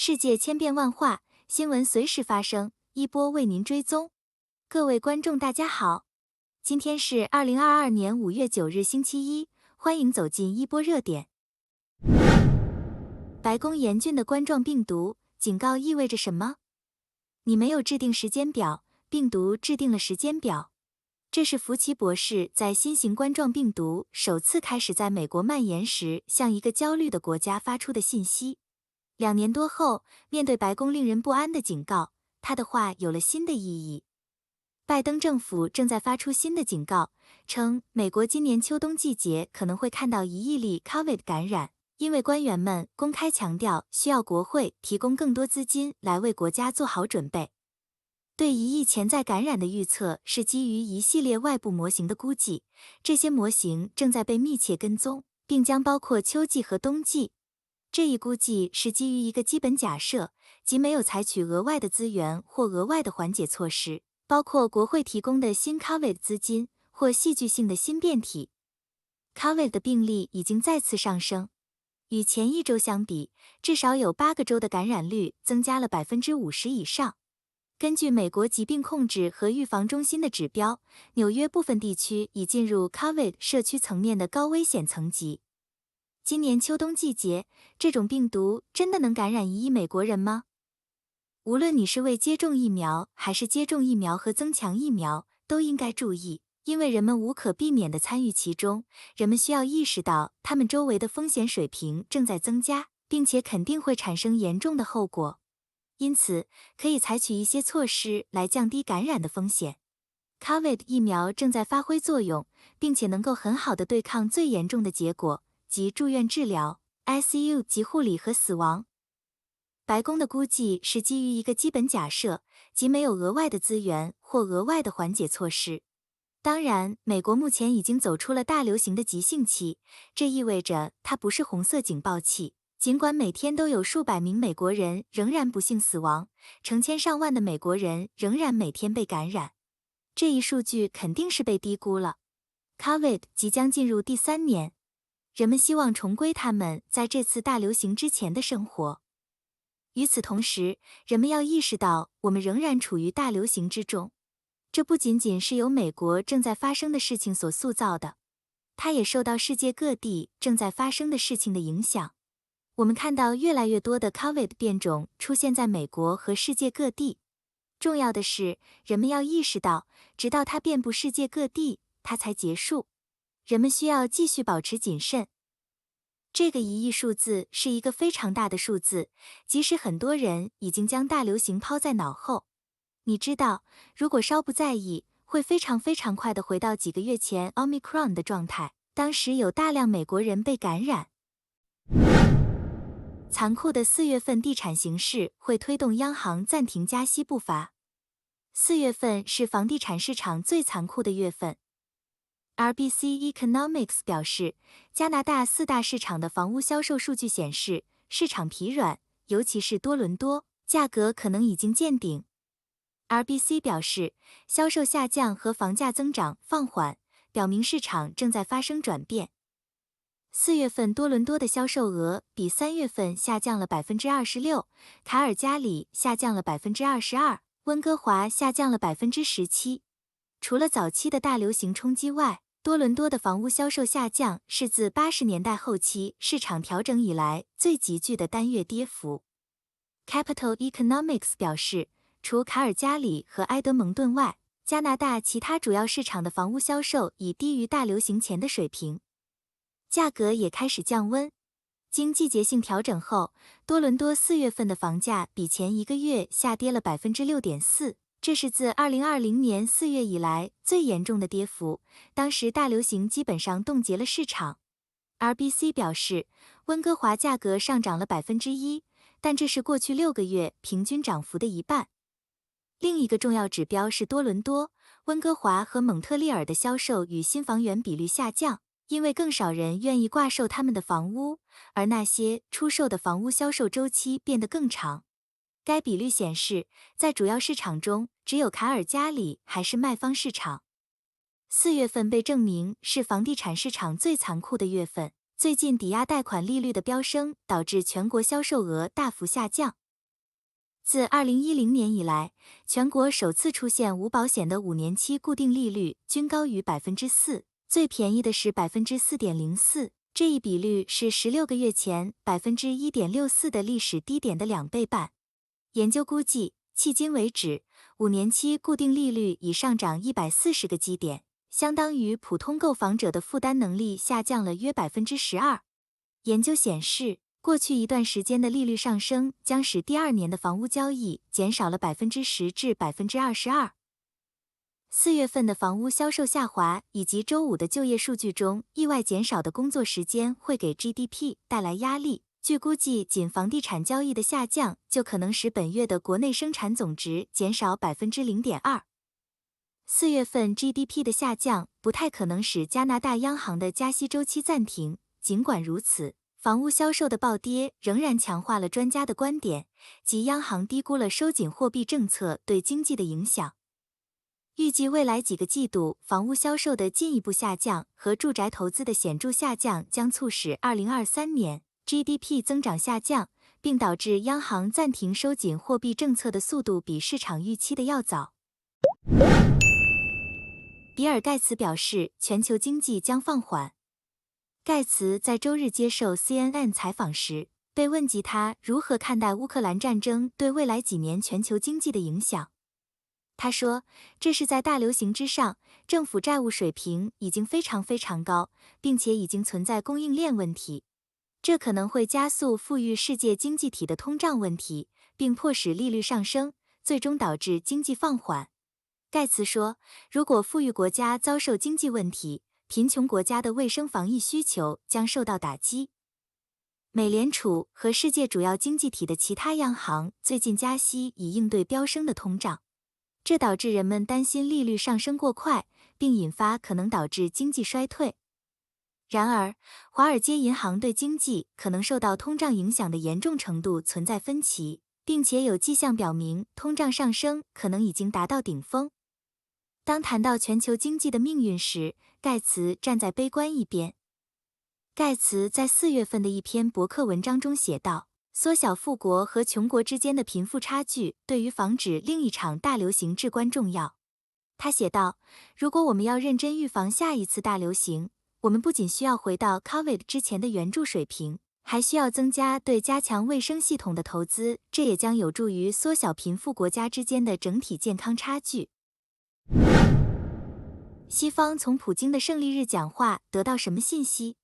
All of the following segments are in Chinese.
世界千变万化，新闻随时发生，一波为您追踪。各位观众大家好，今天是2022年5月9日星期一，欢迎走进一波热点。白宫严峻的冠状病毒警告意味着什么？你没有制定时间表，病毒制定了时间表。这是福奇博士在新型冠状病毒首次开始在美国蔓延时，向一个焦虑的国家发出的信息。2年多后，面对白宫令人不安的警告，他的话有了新的意义。拜登政府正在发出新的警告，称美国今年秋冬季节可能会看到1亿例 COVID 感染，因为官员们公开强调需要国会提供更多资金来为国家做好准备。对1亿潜在感染的预测是基于一系列外部模型的估计，这些模型正在被密切跟踪，并将包括秋季和冬季。这一估计是基于一个基本假设，即没有采取额外的资源或额外的缓解措施，包括国会提供的新 COVID 资金或戏剧性的新变体。COVID 的病例已经再次上升，与前一周相比，至少有8个州的感染率增加了50%以上。根据美国疾病控制和预防中心的指标，纽约部分地区已进入 COVID 社区层面的高危险层级。今年秋冬季节，这种病毒真的能感染1亿美国人吗？无论你是未接种疫苗还是接种疫苗和增强疫苗，都应该注意，因为人们无可避免地参与其中，人们需要意识到他们周围的风险水平正在增加，并且肯定会产生严重的后果。因此，可以采取一些措施来降低感染的风险。COVID 疫苗正在发挥作用，并且能够很好地对抗最严重的结果，即住院治疗、ICU 及护理和死亡。白宫的估计是基于一个基本假设，即没有额外的资源或额外的缓解措施。当然，美国目前已经走出了大流行的急性期，这意味着它不是红色警报器。尽管每天都有数百名美国人仍然不幸死亡，成千上万的美国人仍然每天被感染。这一数据肯定是被低估了。COVID 即将进入第3年，人们希望重归他们在这次大流行之前的生活。与此同时，人们要意识到我们仍然处于大流行之中。这不仅仅是由美国正在发生的事情所塑造的，它也受到世界各地正在发生的事情的影响。我们看到越来越多的 COVID 变种出现在美国和世界各地。重要的是，人们要意识到，直到它遍布世界各地，它才结束。人们需要继续保持谨慎。这个1亿数字是一个非常大的数字，即使很多人已经将大流行抛在脑后。你知道，如果稍不在意，会非常快地回到几个月前 Omicron 的状态，当时有大量美国人被感染。残酷的4月份地产形势会推动央行暂停加息步伐。4月份是房地产市场最残酷的月份。RBC Economics 表示，加拿大4大市场的房屋销售数据显示，市场疲软，尤其是多伦多，价格可能已经见顶。RBC 表示，销售下降和房价增长放缓，表明市场正在发生转变。4月份多伦多的销售额比3月份下降了26%，卡尔加里下降了22%，温哥华下降了17%。除了早期的大流行冲击外，多伦多的房屋销售下降是自80年代后期市场调整以来最急剧的单月跌幅。Capital Economics 表示，除卡尔加里和埃德蒙顿外，加拿大其他主要市场的房屋销售已低于大流行前的水平。价格也开始降温。经季节性调整后，多伦多4月份的房价比前一个月下跌了 6.4%， 这是自2020年4月以来最严重的跌幅，当时大流行基本上冻结了市场。RBC 表示，温哥华价格上涨了 1%， 但这是过去6个月平均涨幅的一半。另一个重要指标是多伦多、温哥华和蒙特利尔的销售与新房源比率下降，因为更少人愿意挂售他们的房屋，而那些出售的房屋销售周期变得更长。该比率显示，在主要市场中，只有卡尔加里还是卖方市场。4月份被证明是房地产市场最残酷的月份。最近抵押贷款利率的飙升导致全国销售额大幅下降，自2010年以来，全国首次出现无保险的5年期固定利率均高于 4%， 最便宜的是 4.04%， 这一比率是16个月前 1.64% 的历史低点的2倍半。研究估计，迄今为止，5年期固定利率已上涨140个基点，相当于普通购房者的负担能力下降了约 12%。研究显示，过去一段时间的利率上升将使第二年的房屋交易减少了 10% 至 22%。4月份的房屋销售下滑以及周5的就业数据中意外减少的工作时间会给 GDP 带来压力。据估计，仅房地产交易的下降就可能使本月的国内生产总值减少 0.2%。4月份 GDP 的下降不太可能使加拿大央行的加息周期暂停，尽管如此，房屋销售的暴跌仍然强化了专家的观点，即央行低估了收紧货币政策对经济的影响。预计未来几个季度房屋销售的进一步下降和住宅投资的显著下降将促使2023年 GDP 增长下降，并导致央行暂停收紧货币政策的速度比市场预期的要早。比尔·盖茨表示，全球经济将放缓。盖茨在周日接受 CNN 采访时，被问及他如何看待乌克兰战争对未来几年全球经济的影响。他说，这是在大流行之上，政府债务水平已经非常高，并且已经存在供应链问题。这可能会加速富裕世界经济体的通胀问题，并迫使利率上升，最终导致经济放缓。盖茨说，如果富裕国家遭受经济问题，贫穷国家的卫生防疫需求将受到打击。美联储和世界主要经济体的其他央行最近加息以应对飙升的通胀，这导致人们担心利率上升过快，并引发可能导致经济衰退。然而，华尔街银行对经济可能受到通胀影响的严重程度存在分歧，并且有迹象表明通胀上升可能已经达到顶峰。当谈到全球经济的命运时，盖茨站在悲观一边。盖茨在4月份的一篇博客文章中写道，缩小富国和穷国之间的贫富差距对于防止另一场大流行至关重要。他写道，如果我们要认真预防下一次大流行，我们不仅需要回到 COVID 之前的援助水平，还需要增加对加强卫生系统的投资，这也将有助于缩小贫富国家之间的整体健康差距。西方从普京的胜利日讲话得到什么信息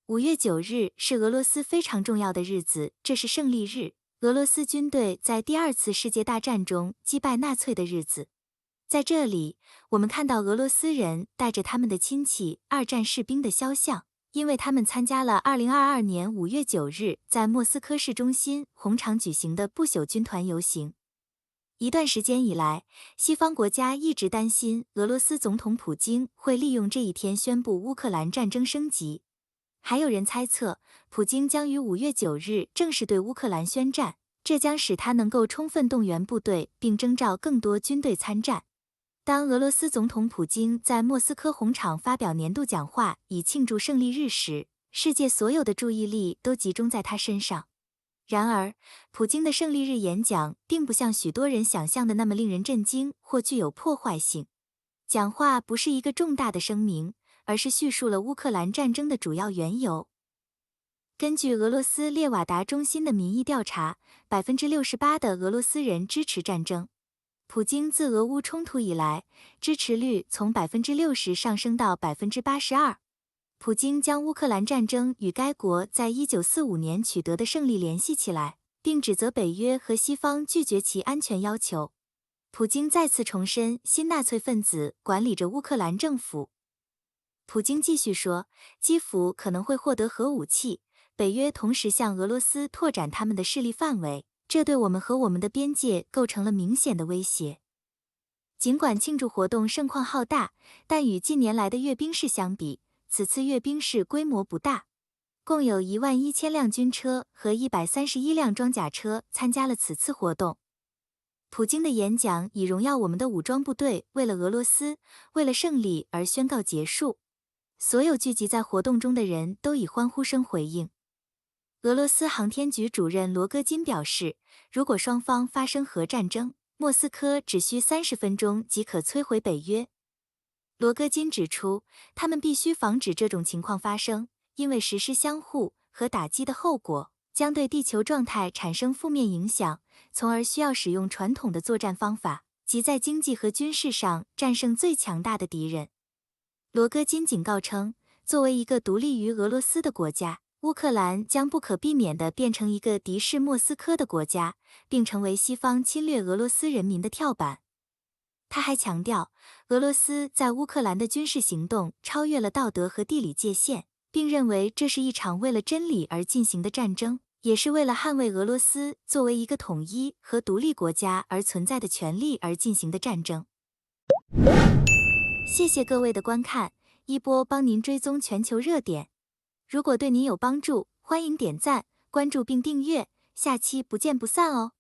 ？5月9日是俄罗斯非常重要的日子，这是胜利日，俄罗斯军队在第2次世界大战中击败纳粹的日子。在这里，我们看到俄罗斯人带着他们的亲戚二战士兵的肖像，因为他们参加了2022年5月9日在莫斯科市中心红场举行的不朽军团游行。一段时间以来，西方国家一直担心俄罗斯总统普京会利用这一天宣布乌克兰战争升级。还有人猜测，普京将于5月9日正式对乌克兰宣战，这将使他能够充分动员部队并征召更多军队参战。当俄罗斯总统普京在莫斯科红场发表年度讲话以庆祝胜利日时，世界所有的注意力都集中在他身上。然而，普京的胜利日演讲并不像许多人想象的那么令人震惊或具有破坏性。讲话不是一个重大的声明，而是叙述了乌克兰战争的主要缘由。根据俄罗斯列瓦达中心的民意调查，68%的俄罗斯人支持战争。普京自俄乌冲突以来，支持率从 60% 上升到 82%。普京将乌克兰战争与该国在1945年取得的胜利联系起来，并指责北约和西方拒绝其安全要求。普京再次重申新纳粹分子管理着乌克兰政府。普京继续说，基辅可能会获得核武器，北约同时向俄罗斯拓展他们的势力范围，这对我们和我们的边界构成了明显的威胁。尽管庆祝活动盛况浩大，但与近年来的阅兵式相比，此次阅兵式规模不大，共有11000辆军车和131辆装甲车参加了此次活动。普京的演讲以荣耀我们的武装部队为了俄罗斯，为了胜利而宣告结束。所有聚集在活动中的人都以欢呼声回应。俄罗斯航天局主任罗戈金表示，如果双方发生核战争，莫斯科只需30分钟即可摧毁北约。罗戈金指出，他们必须防止这种情况发生，因为实施相互和打击的后果将对地球状态产生负面影响，从而需要使用传统的作战方法，即在经济和军事上战胜最强大的敌人。罗戈金警告称，作为一个独立于俄罗斯的国家，乌克兰将不可避免地变成一个敌视莫斯科的国家，并成为西方侵略俄罗斯人民的跳板。他还强调，俄罗斯在乌克兰的军事行动超越了道德和地理界限，并认为这是一场为了真理而进行的战争，也是为了捍卫俄罗斯作为一个统一和独立国家而存在的权利而进行的战争。谢谢各位的观看，一波帮您追踪全球热点。如果对您有帮助，欢迎点赞、关注并订阅，下期不见不散哦。